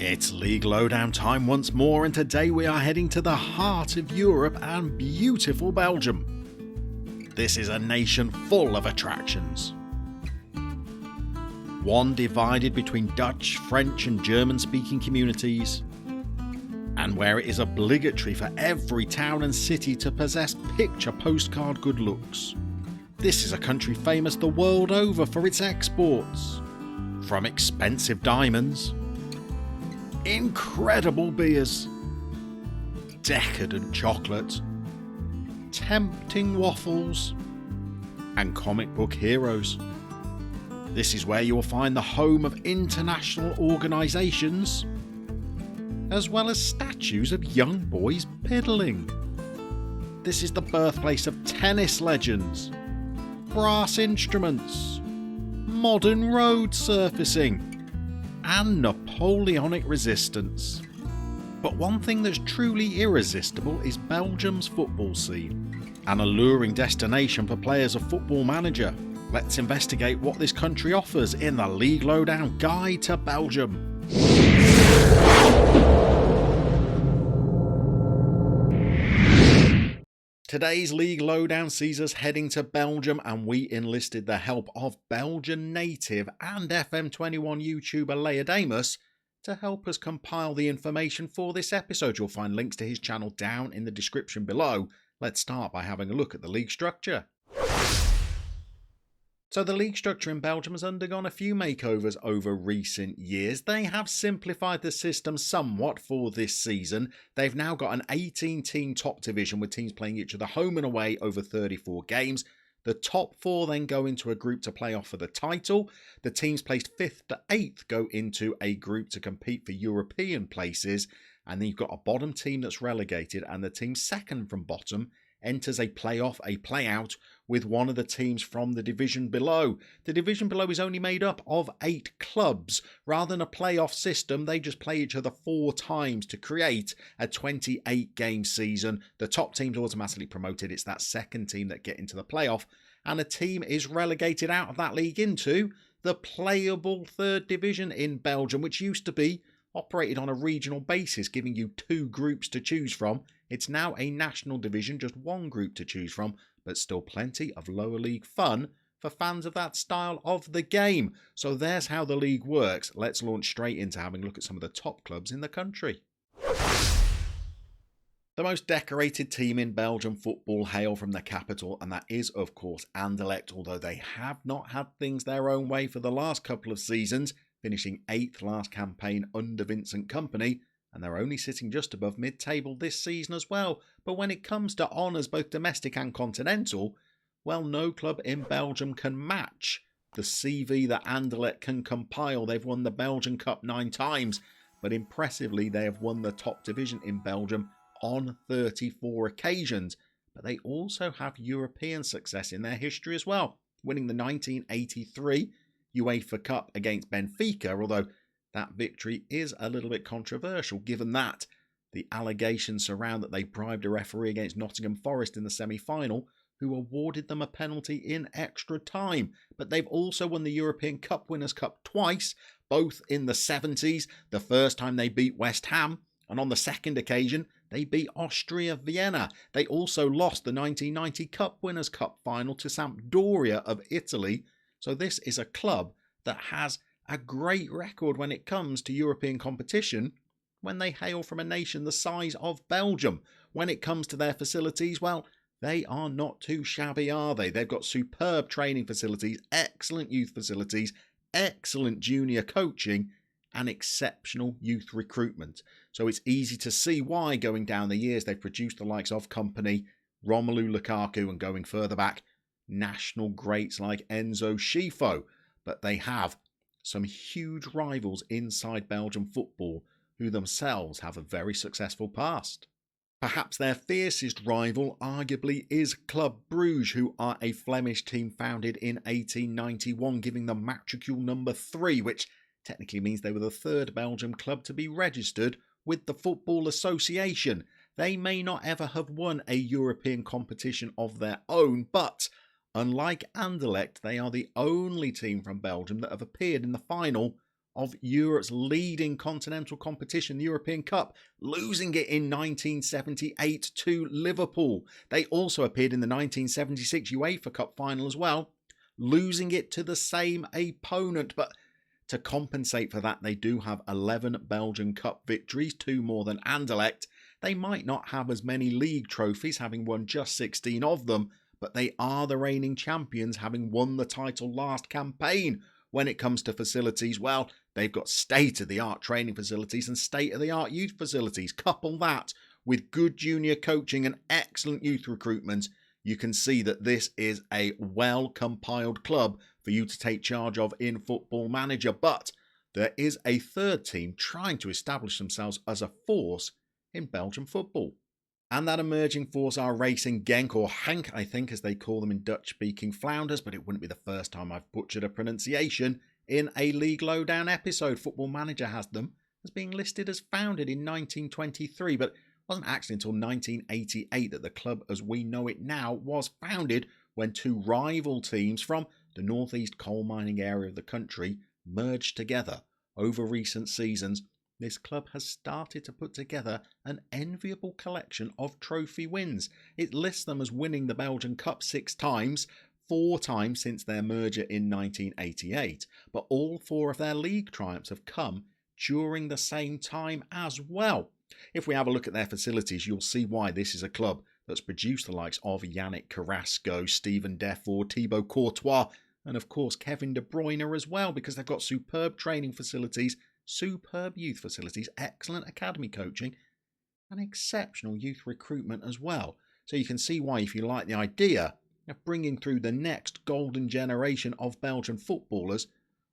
It's League Lowdown time once more, and today we are heading to the heart of Europe and beautiful Belgium. This is a nation full of attractions. One divided between Dutch, French and German-speaking communities, and where it is obligatory for every town and city to possess picture postcard good looks. This is a country famous the world over for its exports, from expensive diamonds, incredible beers, decadent chocolate, tempting waffles, and comic book heroes. This is where you will find the home of international organisations, as well as statues of young boys piddling. This is the birthplace of tennis legends, brass instruments, modern road surfacing, and Napoleonic resistance. But one thing that's truly irresistible is Belgium's football scene, an alluring destination for players of Football Manager. Let's investigate what this country offers in the League Lowdown Guide to Belgium. Today's League Lowdown sees us heading to Belgium, and we enlisted the help of Belgian native and FM21 YouTuber Leyodemus to help us compile the information for this episode. You'll find links to his channel down in the description below. Let's start by having a look at the league structure. So the league structure in Belgium has undergone a few makeovers over recent years. They have simplified the system somewhat for this season. They've now got an 18-team top division with teams playing each other home and away over 34 games. The top four then go into a group to play off for the title. The teams placed 5th to 8th go into a group to compete for European places. And then you've got a bottom team that's relegated, and the team second from bottom enters a playoff, a play-out with one of the teams from the division below. The division below is only made up of 8 clubs. Rather than a playoff system, they just play each other 4 times to create a 28-game season. The top team's automatically promoted. It's that second team that get into the playoff, and a team is relegated out of that league into the playable 3rd division in Belgium, which used to be operated on a regional basis, giving you 2 groups to choose from. It's now a national division, just 1 group to choose from, but still plenty of lower league fun for fans of that style of the game. So there's how the league works. Let's launch straight into having a look at some of the top clubs in the country. The most decorated team in Belgian football hail from the capital, and that is, of course, Anderlecht, although they have not had things their own way for the last couple of seasons, finishing 8th last campaign under Vincent Kompany, and they're only sitting just above mid-table this season as well. But when it comes to honours, both domestic and continental, well, no club in Belgium can match the CV that Anderlecht can compile. They've won the Belgian Cup 9 times, but impressively they have won the top division in Belgium on 34 occasions. But they also have European success in their history as well, winning the 1983 UEFA Cup against Benfica, although that victory is a little bit controversial given that the allegations surround that they bribed a referee against Nottingham Forest in the semi-final, who awarded them a penalty in extra time. But they've also won the European Cup Winners' Cup twice, both in the 70s, the first time they beat West Ham, and on the second occasion they beat Austria Vienna. They also lost the 1990 Cup Winners' Cup final to Sampdoria of Italy. So this is a club that has a great record when it comes to European competition when they hail from a nation the size of Belgium. When it comes to their facilities, well, they are not too shabby, are they? They've got superb training facilities, excellent youth facilities, excellent junior coaching, and exceptional youth recruitment. So it's easy to see why, going down the years, they've produced the likes of Kompany, Romelu Lukaku, and going further back, national greats like Enzo Scifo. But they have some huge rivals inside Belgian football who themselves have a very successful past. Perhaps their fiercest rival arguably is Club Brugge, who are a Flemish team founded in 1891, giving them matricule number 3, which technically means they were the 3rd Belgian club to be registered with the Football Association. They may not ever have won a European competition of their own, but unlike Anderlecht, they are the only team from Belgium that have appeared in the final of Europe's leading continental competition, the European Cup, losing it in 1978 to Liverpool. They also appeared in the 1976 UEFA Cup final as well, losing it to the same opponent. But to compensate for that, they do have 11 Belgian Cup victories, 2 more than Anderlecht. They might not have as many league trophies, having won just 16 of them, but they are the reigning champions, having won the title last campaign. When it comes to facilities, well, they've got state-of-the-art training facilities and state-of-the-art youth facilities. Couple that with good junior coaching and excellent youth recruitment, you can see that this is a well-compiled club for you to take charge of in Football Manager. But there is a third team trying to establish themselves as a force in Belgian football. And that emerging force are Racing Genk, or Henk, I think, as they call them in Dutch-speaking Flounders, but it wouldn't be the first time I've butchered a pronunciation in a League Lowdown episode. Football Manager has them as being listed as founded in 1923, but it wasn't actually until 1988 that the club as we know it now was founded, when 2 rival teams from the northeast coal mining area of the country merged together. Over recent seasons, this club has started to put together an enviable collection of trophy wins. It lists them as winning the Belgian Cup 6 times, 4 times since their merger in 1988, but all 4 of their league triumphs have come during the same time as well. If we have a look at their facilities, you'll see why this is a club that's produced the likes of Yannick Carrasco, Stephen Deford, Thibaut Courtois, and of course Kevin De Bruyne as well, because they've got superb training facilities, superb youth facilities, excellent academy coaching, and exceptional youth recruitment as well. So you can see why, if you like the idea of bringing through the next golden generation of Belgian footballers,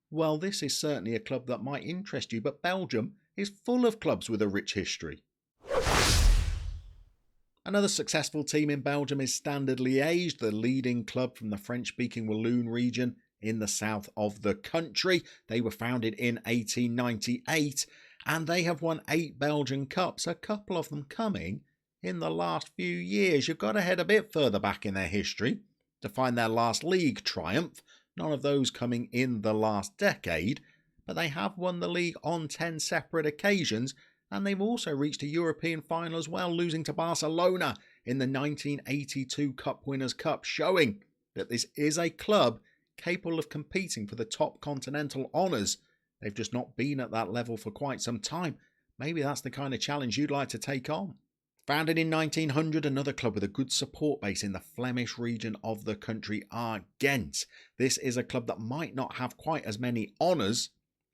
well, this is certainly a club that might interest you. But Belgium is full of clubs with a rich history. Another successful team in Belgium is Standard Liège, the leading club from the French-speaking Walloon region in the south of the country. They were founded in 1898 and they have won 8 Belgian Cups, a couple of them coming in the last few years. You've got to head a bit further back in their history to find their last league triumph, none of those coming in the last decade, but they have won the league on 10 separate occasions, and they've also reached a European final as well, losing to Barcelona in the 1982 Cup Winners' Cup, showing that this is a club capable of competing for the top continental honours. They've just not been at that level for quite some time. Maybe that's the kind of challenge you'd like to take on. Founded in 1900, another club with a good support base in the Flemish region of the country are Gent. This is a club that might not have quite as many honours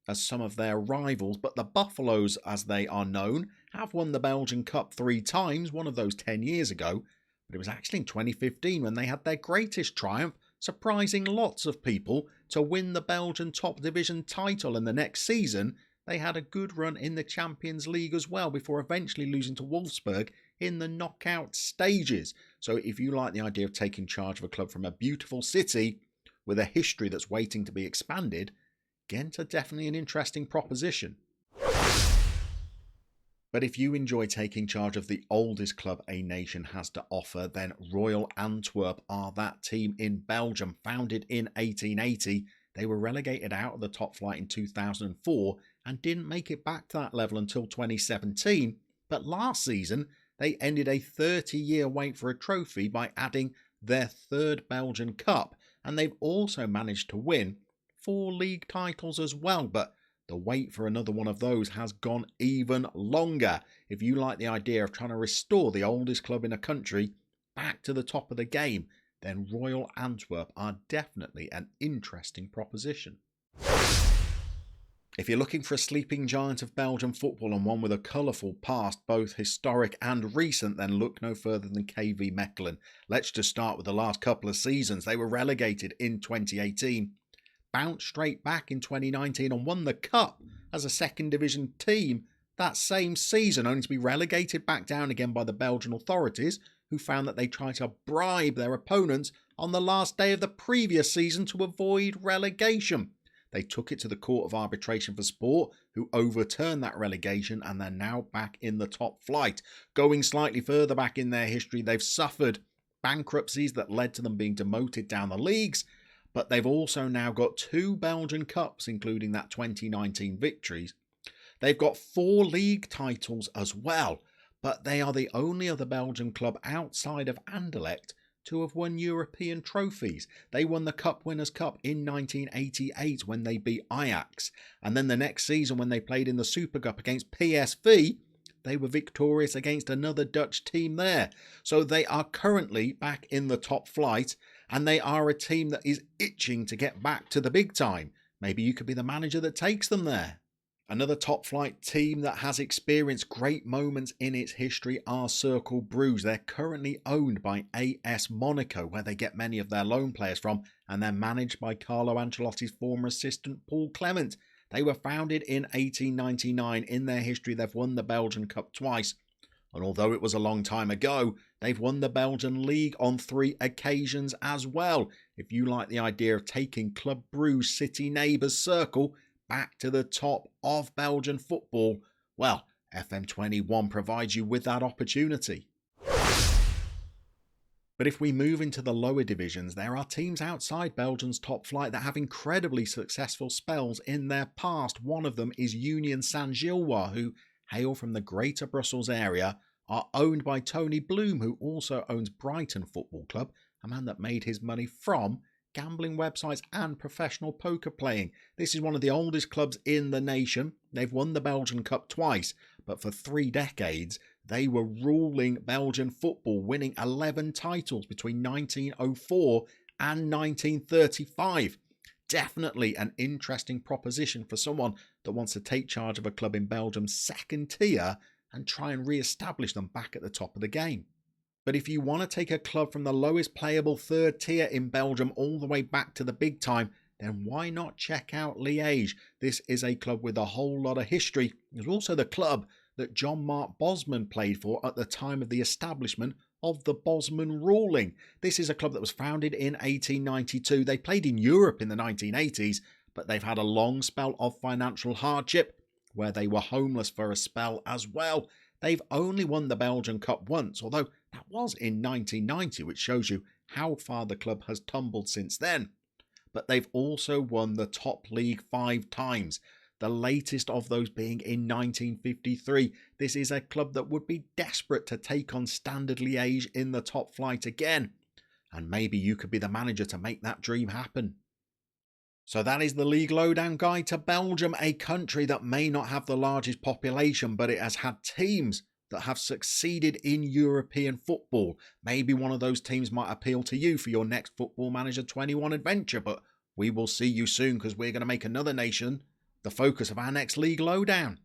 as some of their rivals, but the Buffaloes, as they are known, have won the Belgian Cup 3 times, one of those 10 years ago, but it was actually in 2015 when they had their greatest triumph, surprising lots of people, to win the Belgian top division title, and the next season they had a good run in the Champions League as well, before eventually losing to Wolfsburg in the knockout stages. So if you like the idea of taking charge of a club from a beautiful city with a history that's waiting to be expanded, Gent are definitely an interesting proposition. But if you enjoy taking charge of the oldest club a nation has to offer, then Royal Antwerp are that team in Belgium. Founded in 1880, they were relegated out of the top flight in 2004 and didn't make it back to that level until 2017. But last season, they ended a 30-year wait for a trophy by adding their 3rd Belgian Cup, and they've also managed to win 4 league titles as well, but the wait for another one of those has gone even longer. If you like the idea of trying to restore the oldest club in a country back to the top of the game, then Royal Antwerp are definitely an interesting proposition. If you're looking for a sleeping giant of Belgian football and one with a colourful past, both historic and recent, then look no further than KV Mechelen. Let's just start with the last couple of seasons. They were relegated in 2018. Bounced straight back in 2019 and won the Cup as a second division team that same season, only to be relegated back down again by the Belgian authorities, who found that they tried to bribe their opponents on the last day of the previous season to avoid relegation. They took it to the Court of Arbitration for Sport, who overturned that relegation, and they're now back in the top flight. Going slightly further back in their history, they've suffered bankruptcies that led to them being demoted down the leagues, but they've also now got 2 Belgian Cups, including that 2019 victories. They've got 4 league titles as well, but they are the only other Belgian club outside of Anderlecht to have won European trophies. They won the Cup Winners' Cup in 1988 when they beat Ajax, and then the next season when they played in the Super Cup against PSV, they were victorious against another Dutch team there. So they are currently back in the top flight, and they are a team that is itching to get back to the big time. Maybe you could be the manager that takes them there. Another top flight team that has experienced great moments in its history are Cercle Bruges. They're currently owned by AS Monaco, where they get many of their loan players from, and they're managed by Carlo Ancelotti's former assistant Paul Clement. They were founded in 1899. In their history, they've won the Belgian Cup twice. And although it was a long time ago, they've won the Belgian League on 3 occasions as well. If you like the idea of taking Club Brugge city neighbours Cercle back to the top of Belgian football, well, FM21 provides you with that opportunity. But if we move into the lower divisions, there are teams outside Belgium's top flight that have incredibly successful spells in their past. One of them is Union Saint-Gilloise, who hail from the Greater Brussels area, are owned by Tony Bloom, who also owns Brighton Football Club, a man that made his money from gambling websites and professional poker playing. This is one of the oldest clubs in the nation. They've won the Belgian Cup twice, but for 3 decades, they were ruling Belgian football, winning 11 titles between 1904 and 1935. Definitely an interesting proposition for someone that wants to take charge of a club in Belgium's second tier and try and re-establish them back at the top of the game. But if you want to take a club from the lowest playable 3rd tier in Belgium all the way back to the big time, then why not check out Liege? This is a club with a whole lot of history. It's also the club that John Mark Bosman played for at the time of the establishment of the Bosman ruling. This is a club that was founded in 1892. They played in Europe in the 1980s, but they've had a long spell of financial hardship where they were homeless for a spell as well. They've only won the Belgian Cup once, although that was in 1990, which shows you how far the club has tumbled since then. But they've also won the top league 5 times, the latest of those being in 1953. This is a club that would be desperate to take on Standard Liège in the top flight again. And maybe you could be the manager to make that dream happen. So that is the League Lowdown guide to Belgium, a country that may not have the largest population, but it has had teams that have succeeded in European football. Maybe one of those teams might appeal to you for your next Football Manager 21 adventure, but we will see you soon because we're going to make another nation the focus of our next League Lowdown.